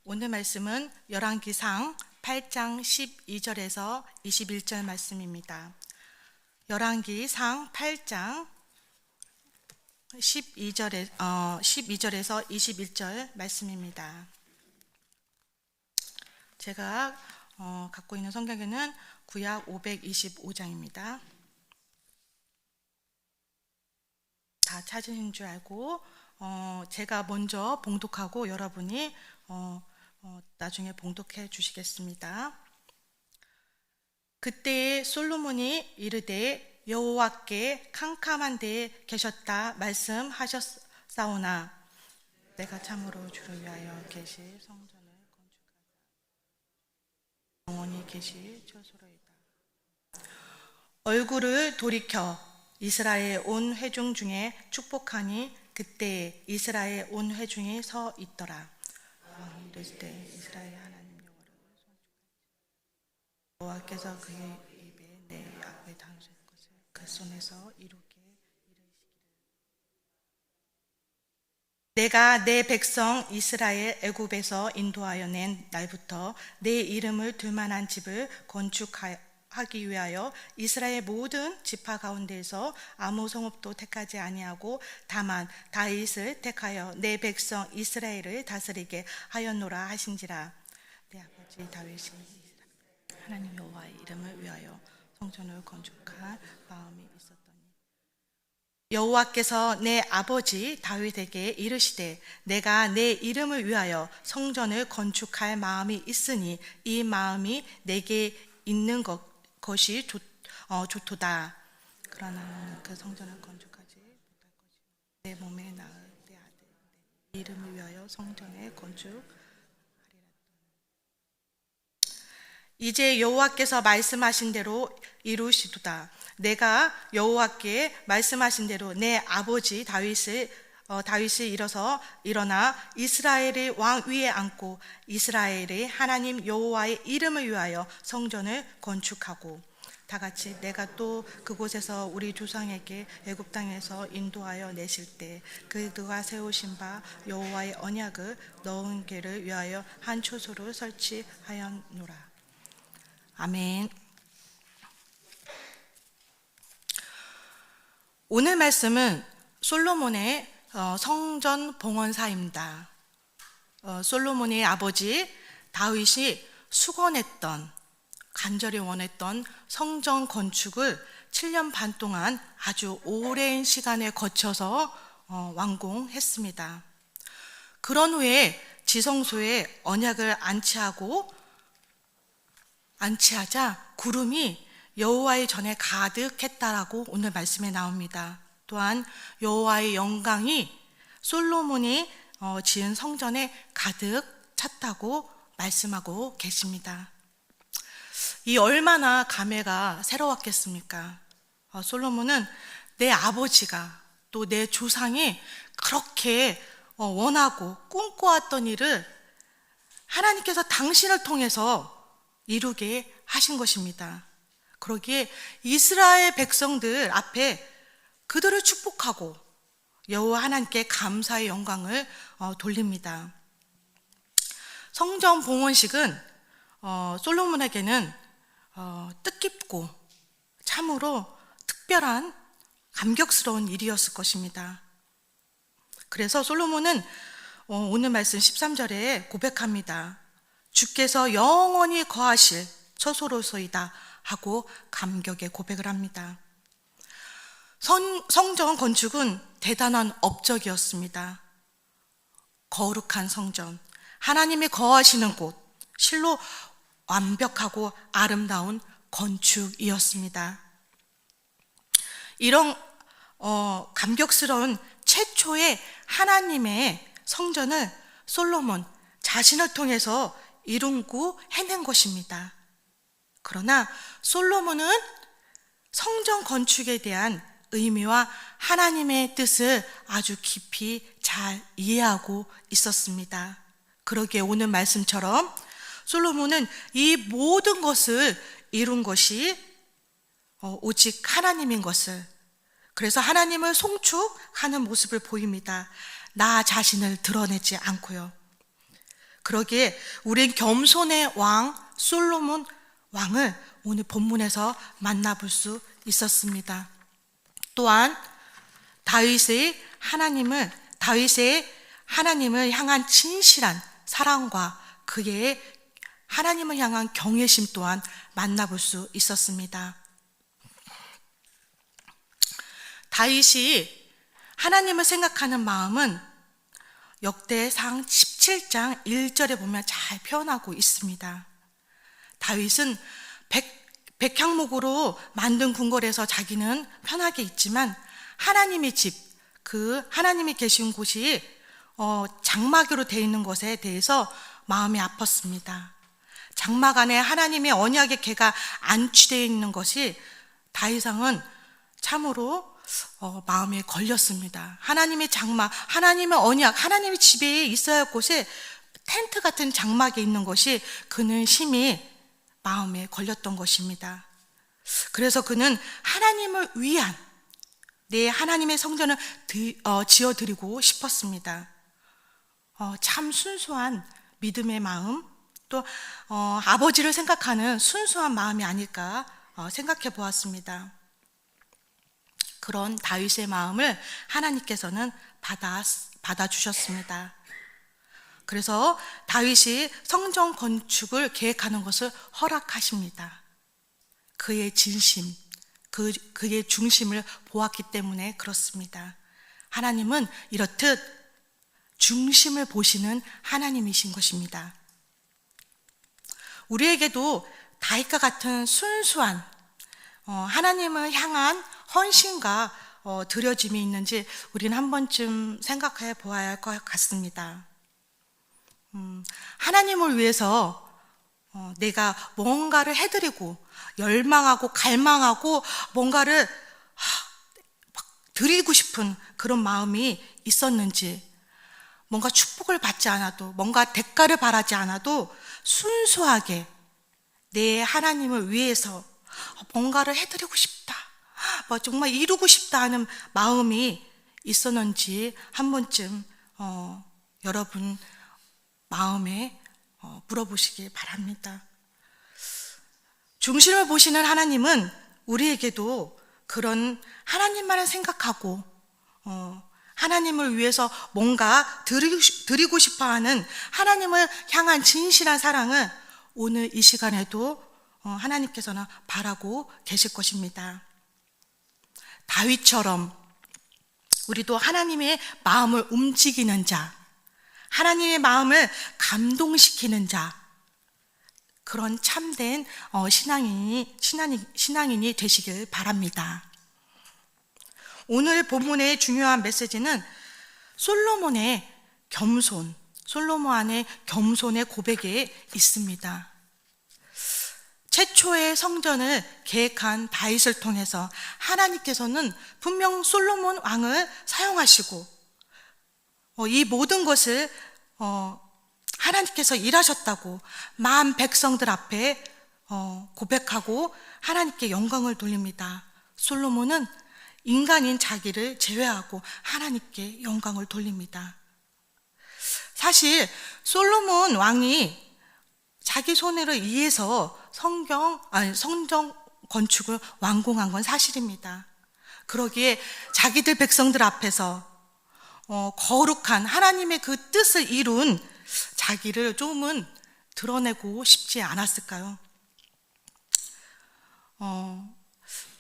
오늘 말씀은 열왕기상 8장 12절에서 21절 말씀입니다. 열왕기상 8장 12절에서 21절 말씀입니다. 제가 갖고 있는 성경에는 구약 525장입니다. 다 찾으신 줄 알고 제가 먼저 봉독하고 여러분이 나중에 봉독해 주시겠습니다. 그때에 솔로몬이 이르되 여호와께 캄캄한 데에 계셨다 말씀하셨사오나 내가 참으로 주를 위하여 계실 성전을 건축하사 영원히 계실 처소로이다. 얼굴을 돌이켜 이스라엘 온 회중 중에 축복하니 그때에 이스라엘 온 회중이 서 있더라. 이를 때 이스라엘 하나님 여호와께서 그의 입에 내 앞에 당신 것을 그 손에서 이루게 이르시기를 내가 내 백성 이스라엘 애굽에서 인도하여 낸 날부터 내 이름을 둘 만한 집을 건축하기 위하여 이스라엘 모든 지파 가운데에서 아무 성읍도 택하지 아니하고 다만 다윗을 택하여 내 백성 이스라엘을 다스리게 하였노라 하신지라. 내 아버지 다윗이 하나님 여호와의 이름을 위하여 성전을 건축할 마음이 있었더니 여호와께서 내 아버지 다윗에게 이르시되 내가 내 이름을 위하여 성전을 건축할 마음이 있으니 이 마음이 내게 있는 것이 좋도다. 그러나 그 성전을 건축하지 못할 것이요 내 몸에 낳을 내 아들 내 이름을 위하여 성전을 건축하리라. 이제 여호와께서 말씀하신 대로 이루시도다. 내가 여호와께 말씀하신 대로 내 아버지 다윗이 일어나 이스라엘의 왕 위에 앉고 이스라엘의 하나님 여호와의 이름을 위하여 성전을 건축하고 다 같이 내가 또 그곳에서 우리 조상에게 애굽 땅에서 인도하여 내실 때 그가 세우신 바 여호와의 언약을 넣은 궤를 위하여 한 초소를 설치하였노라. 아멘. 오늘 말씀은 솔로몬의 성전 봉헌사입니다. 솔로몬의 아버지 다윗이 수건했던 간절히 원했던 성전 건축을 7년 반 동안 아주 오랜 시간에 거쳐서 완공했습니다. 그런 후에 지성소에 언약을 안치하자 구름이 여호와의 전에 가득했다라고 오늘 말씀에 나옵니다. 또한 여호와의 영광이 솔로몬이 지은 성전에 가득 찼다고 말씀하고 계십니다. 이 얼마나 감회가 새로웠겠습니까? 솔로몬은 내 아버지가 또 내 조상이 그렇게 원하고 꿈꿔왔던 일을 하나님께서 당신을 통해서 이루게 하신 것입니다. 그러기에 이스라엘 백성들 앞에 그들을 축복하고 여호와 하나님께 감사의 영광을 돌립니다. 성전 봉헌식은 솔로몬에게는 뜻깊고 참으로 특별한 감격스러운 일이었을 것입니다. 그래서 솔로몬은 오늘 말씀 13절에 고백합니다. 주께서 영원히 거하실 처소로소이다 하고 감격의 고백을 합니다. 성전 건축은 대단한 업적이었습니다. 거룩한 성전, 하나님이 거하시는 곳, 실로 완벽하고 아름다운 건축이었습니다. 이런 감격스러운 최초의 하나님의 성전을 솔로몬 자신을 통해서 이루고 해낸 것입니다. 그러나 솔로몬은 성전 건축에 대한 의미와 하나님의 뜻을 아주 깊이 잘 이해하고 있었습니다. 그러기에 오늘 말씀처럼 솔로몬은 이 모든 것을 이룬 것이 오직 하나님인 것을, 그래서 하나님을 송축하는 모습을 보입니다. 나 자신을 드러내지 않고요. 그러기에 우린 겸손의 왕 솔로몬 왕을 오늘 본문에서 만나볼 수 있었습니다. 또한 다윗의 하나님을 향한 진실한 사랑과 그의 하나님을 향한 경외심 또한 만나볼 수 있었습니다. 다윗이 하나님을 생각하는 마음은 역대상 17장 1절에 보면 잘 표현하고 있습니다. 다윗은 백향목으로 만든 궁궐에서 자기는 편하게 있지만 하나님의 집, 그 하나님이 계신 곳이 장막으로 되어 있는 것에 대해서 마음이 아팠습니다. 장막 안에 하나님의 언약의 궤가 안치되어 있는 것이 다윗왕은 참으로 마음에 걸렸습니다. 하나님의 장막, 하나님의 언약, 하나님의 집에 있어야 할 곳에 텐트 같은 장막에 있는 것이 그는 심히 마음에 걸렸던 것입니다. 그래서 그는 하나님을 위한 내 하나님의 성전을 지어드리고 싶었습니다. 참 순수한 믿음의 마음, 또 아버지를 생각하는 순수한 마음이 아닐까 생각해 보았습니다. 그런 다윗의 마음을 하나님께서는 받아주셨습니다. 그래서 다윗이 성전 건축을 계획하는 것을 허락하십니다. 그의 진심, 그의 중심을 보았기 때문에 그렇습니다. 하나님은 이렇듯 중심을 보시는 하나님이신 것입니다. 우리에게도 다윗과 같은 순수한 하나님을 향한 헌신과 드려짐이 있는지 우리는 한 번쯤 생각해 보아야 할 것 같습니다. 하나님을 위해서 내가 뭔가를 해드리고 열망하고 갈망하고 뭔가를 드리고 싶은 그런 마음이 있었는지, 뭔가 축복을 받지 않아도, 뭔가 대가를 바라지 않아도 순수하게 내 하나님을 위해서 뭔가를 해드리고 싶다, 정말 이루고 싶다 하는 마음이 있었는지 한 번쯤 여러분 마음에 물어보시기 바랍니다. 중심을 보시는 하나님은 우리에게도 그런 하나님만을 생각하고 하나님을 위해서 뭔가 드리고 싶어하는 하나님을 향한 진실한 사랑을 오늘 이 시간에도 하나님께서는 바라고 계실 것입니다. 다윗처럼 우리도 하나님의 마음을 움직이는 자, 하나님의 마음을 감동시키는 자, 그런 참된 신앙인이 되시길 바랍니다. 오늘 본문의 중요한 메시지는 솔로몬 안의 겸손의 고백에 있습니다. 최초의 성전을 계획한 다윗을 통해서 하나님께서는 분명 솔로몬 왕을 사용하시고 이 모든 것을 하나님께서 일하셨다고 만 백성들 앞에 고백하고 하나님께 영광을 돌립니다. 솔로몬은 인간인 자기를 제외하고 하나님께 영광을 돌립니다. 사실 솔로몬 왕이 자기 손으로 의해서 성전 건축을 완공한 건 사실입니다. 그러기에 자기들 백성들 앞에서 거룩한 하나님의 그 뜻을 이룬 자기를 조금은 드러내고 싶지 않았을까요?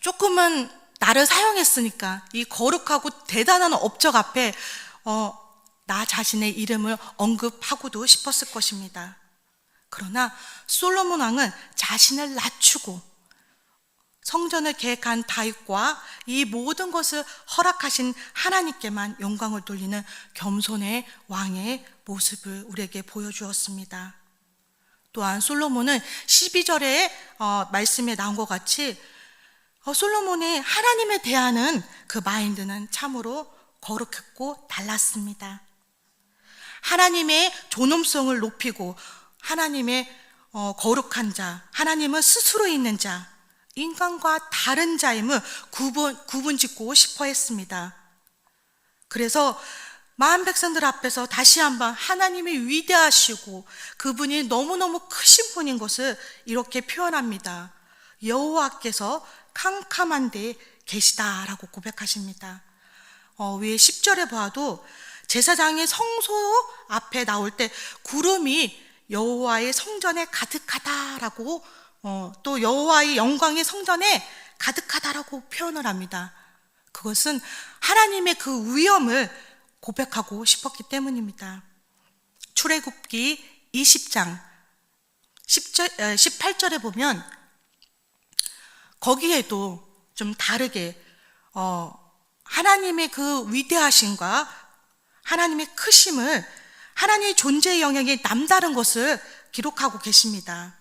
조금은 나를 사용했으니까 이 거룩하고 대단한 업적 앞에 나 자신의 이름을 언급하고도 싶었을 것입니다. 그러나 솔로몬 왕은 자신을 낮추고 성전을 계획한 다윗과 이 모든 것을 허락하신 하나님께만 영광을 돌리는 겸손의 왕의 모습을 우리에게 보여주었습니다. 또한 솔로몬은 12절에 말씀에 나온 것 같이 솔로몬이 하나님에 대하는 그 마인드는 참으로 거룩했고 달랐습니다. 하나님의 존엄성을 높이고 하나님의 거룩한 자, 하나님은 스스로 있는 자, 인간과 다른 자임을 구분짓고 싶어 했습니다. 그래서 마한 백성들 앞에서 다시 한번 하나님이 위대하시고 그분이 너무너무 크신 분인 것을 이렇게 표현합니다. 여호와께서 캄캄한 데 계시다라고 고백하십니다. 위에 10절에 봐도 제사장이 성소 앞에 나올 때 구름이 여호와의 성전에 가득하다라고 또 여호와의 영광이 성전에 가득하다라고 표현을 합니다. 그것은 하나님의 그 위엄을 고백하고 싶었기 때문입니다. 출애굽기 20장 18절에 보면 거기에도 좀 다르게 하나님의 그 위대하심과 하나님의 크심을 하나님의 존재의 영역이 남다른 것을 기록하고 계십니다.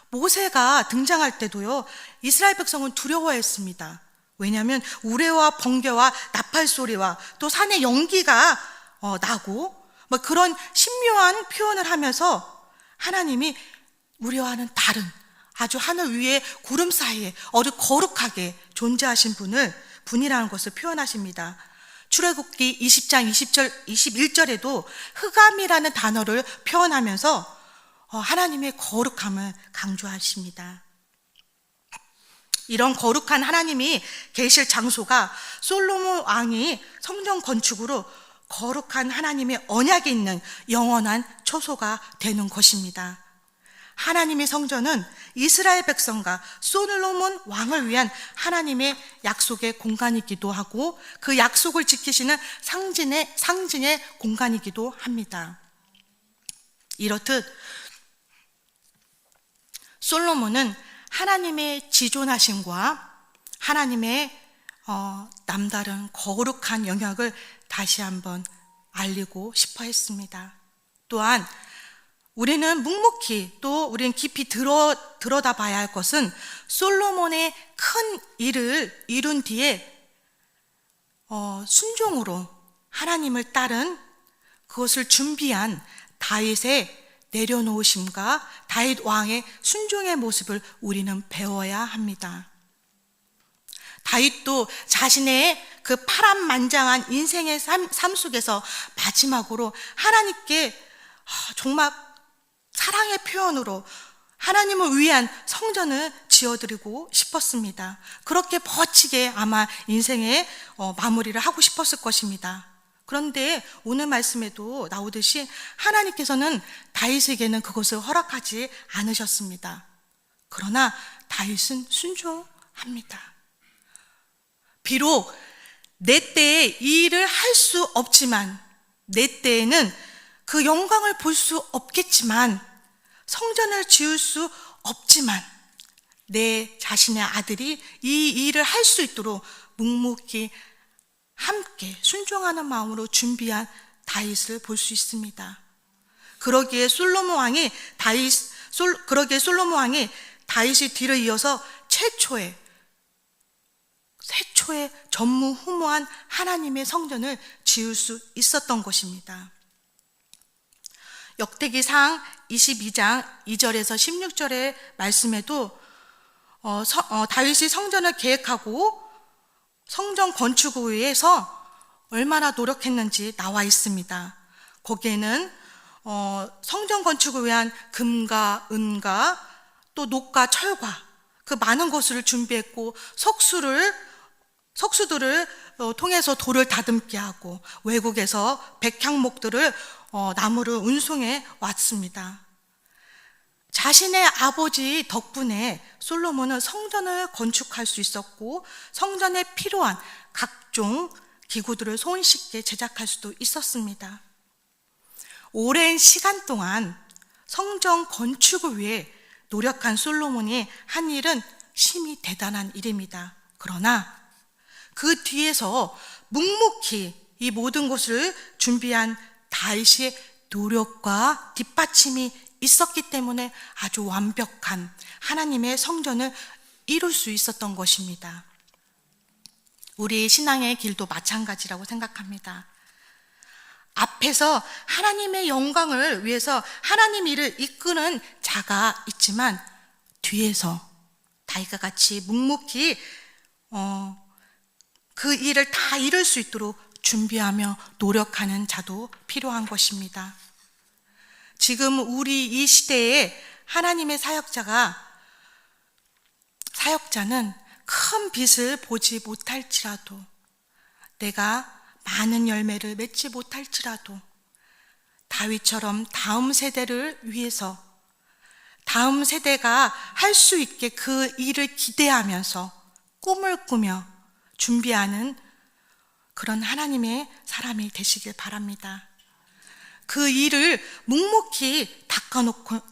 모세가 등장할 때도요, 이스라엘 백성은 두려워했습니다. 왜냐하면 우레와 번개와 나팔 소리와 또 산의 연기가 나고 그런 신묘한 표현을 하면서 하나님이 우리와는 다른 아주 하늘 위에 구름 사이에 아주 거룩하게 존재하신 분이라는 것을 표현하십니다. 출애굽기 20장 20절, 21절에도 흑암이라는 단어를 표현하면서 하나님의 거룩함을 강조하십니다. 이런 거룩한 하나님이 계실 장소가 솔로몬 왕이 성전 건축으로 거룩한 하나님의 언약이 있는 영원한 초소가 되는 것입니다. 하나님의 성전은 이스라엘 백성과 솔로몬 왕을 위한 하나님의 약속의 공간이기도 하고 그 약속을 지키시는 상징의 공간이기도 합니다. 이렇듯 솔로몬은 하나님의 지존하심과 하나님의 남다른 거룩한 영역을 다시 한번 알리고 싶어 했습니다. 또한 우리는 묵묵히 또 우리는 깊이 들여다 봐야 할 것은 솔로몬의 큰 일을 이룬 뒤에 순종으로 하나님을 따른 그것을 준비한 다윗의 내려놓으심과 다윗 왕의 순종의 모습을 우리는 배워야 합니다. 다윗도 자신의 그 파란만장한 인생의 삶 속에서 마지막으로 하나님께 정말 사랑의 표현으로 하나님을 위한 성전을 지어드리고 싶었습니다. 그렇게 멋지게 아마 인생의 마무리를 하고 싶었을 것입니다. 그런데 오늘 말씀에도 나오듯이 하나님께서는 다윗에게는 그것을 허락하지 않으셨습니다. 그러나 다윗은 순종합니다. 비록 내 때에 이 일을 할 수 없지만, 내 때에는 그 영광을 볼 수 없겠지만, 성전을 지을 수 없지만 내 자신의 아들이 이 일을 할 수 있도록 묵묵히 함께 순종하는 마음으로 준비한 다윗을 볼 수 있습니다. 그러기에 솔로몬 왕이 다윗이 뒤를 이어서 최초의 전무후무한 하나님의 성전을 지을 수 있었던 것입니다. 역대기상 22장 2절에서 16절의 말씀에도 다윗이 성전을 계획하고 성전 건축을 위해서 얼마나 노력했는지 나와 있습니다. 거기에는 성전 건축을 위한 금과 은과 또 녹과 철과 그 많은 것을 준비했고 석수들을 통해서 돌을 다듬게 하고 외국에서 백향목들을 나무를 운송해 왔습니다. 자신의 아버지 덕분에 솔로몬은 성전을 건축할 수 있었고 성전에 필요한 각종 기구들을 손쉽게 제작할 수도 있었습니다. 오랜 시간 동안 성전 건축을 위해 노력한 솔로몬이 한 일은 심히 대단한 일입니다. 그러나 그 뒤에서 묵묵히 이 모든 것을 준비한 다윗의 노력과 뒷받침이 있었기 때문에 아주 완벽한 하나님의 성전을 이룰 수 있었던 것입니다. 우리 신앙의 길도 마찬가지라고 생각합니다. 앞에서 하나님의 영광을 위해서 하나님 일을 이끄는 자가 있지만 뒤에서 다윗과 같이 묵묵히 그 일을 다 이룰 수 있도록 준비하며 노력하는 자도 필요한 것입니다. 지금 우리 이 시대에 하나님의 사역자는 큰 빛을 보지 못할지라도, 내가 많은 열매를 맺지 못할지라도 다윗처럼 다음 세대를 위해서, 다음 세대가 할 수 있게 그 일을 기대하면서 꿈을 꾸며 준비하는 그런 하나님의 사람이 되시길 바랍니다. 그 일을 묵묵히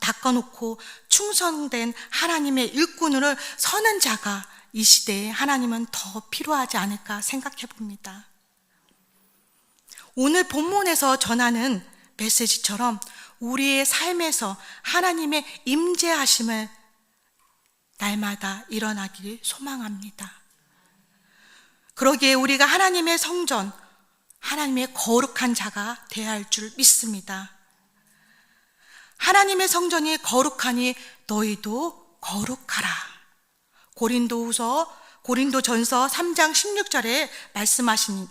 닦아놓고 충성된 하나님의 일꾼으로 서는 자가 이 시대에 하나님은 더 필요하지 않을까 생각해 봅니다. 오늘 본문에서 전하는 메시지처럼 우리의 삶에서 하나님의 임재하심을 날마다 일어나기를 소망합니다. 그러기에 우리가 하나님의 성전, 하나님의 거룩한 자가 되어야 할 줄 믿습니다. 하나님의 성전이 거룩하니 너희도 거룩하라. 고린도전서 3장 16절에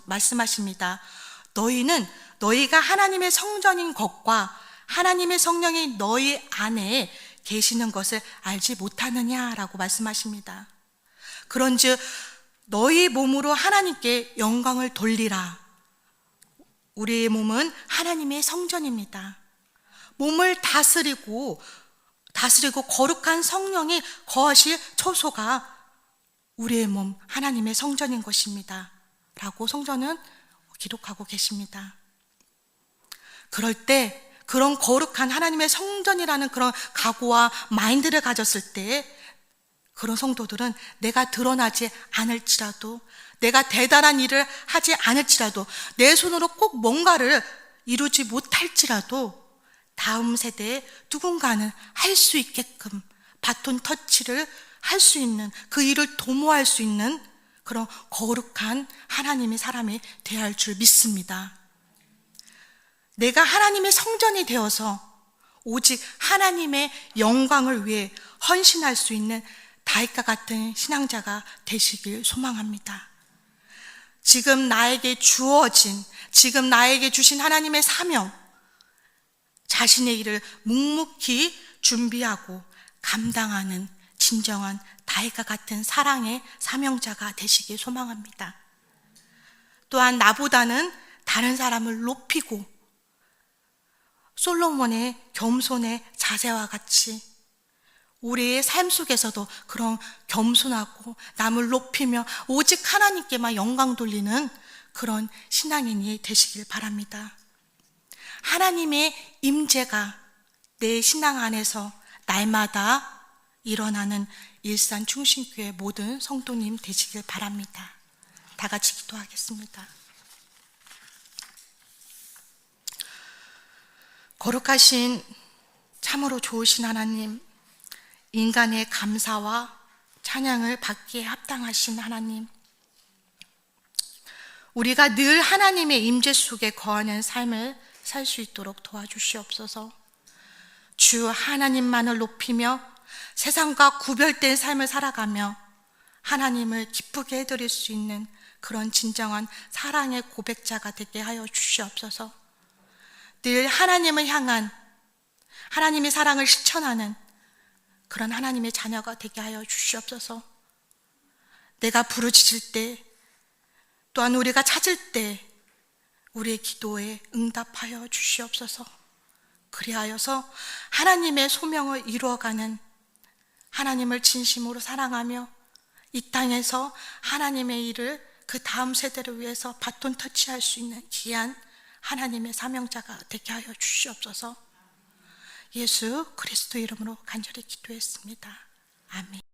말씀하십니다. 너희가 하나님의 성전인 것과 하나님의 성령이 너희 안에 계시는 것을 알지 못하느냐라고 말씀하십니다. 그런즉 너희 몸으로 하나님께 영광을 돌리라. 우리의 몸은 하나님의 성전입니다. 몸을 다스리고 거룩한 성령이 거하실 처소가 우리의 몸 하나님의 성전인 것입니다 라고 성전은 기록하고 계십니다. 그럴 때 그런 거룩한 하나님의 성전이라는 그런 각오와 마인드를 가졌을 때 그런 성도들은 내가 드러나지 않을지라도, 내가 대단한 일을 하지 않을지라도, 내 손으로 꼭 뭔가를 이루지 못할지라도 다음 세대에 누군가는 할 수 있게끔 바톤 터치를 할 수 있는, 그 일을 도모할 수 있는 그런 거룩한 하나님의 사람이 되어야 할 줄 믿습니다. 내가 하나님의 성전이 되어서 오직 하나님의 영광을 위해 헌신할 수 있는 다윗과 같은 신앙자가 되시길 소망합니다. 지금 나에게 주신 하나님의 사명, 자신의 일을 묵묵히 준비하고 감당하는 진정한 다윗과 같은 사랑의 사명자가 되시길 소망합니다. 또한 나보다는 다른 사람을 높이고 솔로몬의 겸손의 자세와 같이 우리의 삶 속에서도 그런 겸손하고 남을 높이며 오직 하나님께만 영광 돌리는 그런 신앙인이 되시길 바랍니다. 하나님의 임재가 내 신앙 안에서 날마다 일어나는 일산 충신교회 모든 성도님 되시길 바랍니다. 다 같이 기도하겠습니다. 거룩하신 참으로 좋으신 하나님, 인간의 감사와 찬양을 받기에 합당하신 하나님, 우리가 늘 하나님의 임재 속에 거하는 삶을 살 수 있도록 도와주시옵소서. 주 하나님만을 높이며 세상과 구별된 삶을 살아가며 하나님을 기쁘게 해드릴 수 있는 그런 진정한 사랑의 고백자가 되게 하여 주시옵소서. 늘 하나님을 향한 하나님의 사랑을 실천하는 그런 하나님의 자녀가 되게 하여 주시옵소서. 내가 부르짖을 때, 또한 우리가 찾을 때 우리의 기도에 응답하여 주시옵소서. 그리하여서 하나님의 소명을 이루어가는, 하나님을 진심으로 사랑하며 이 땅에서 하나님의 일을 그 다음 세대를 위해서 바톤 터치할 수 있는 귀한 하나님의 사명자가 되게 하여 주시옵소서. 예수 그리스도 이름으로 간절히 기도했습니다. 아멘.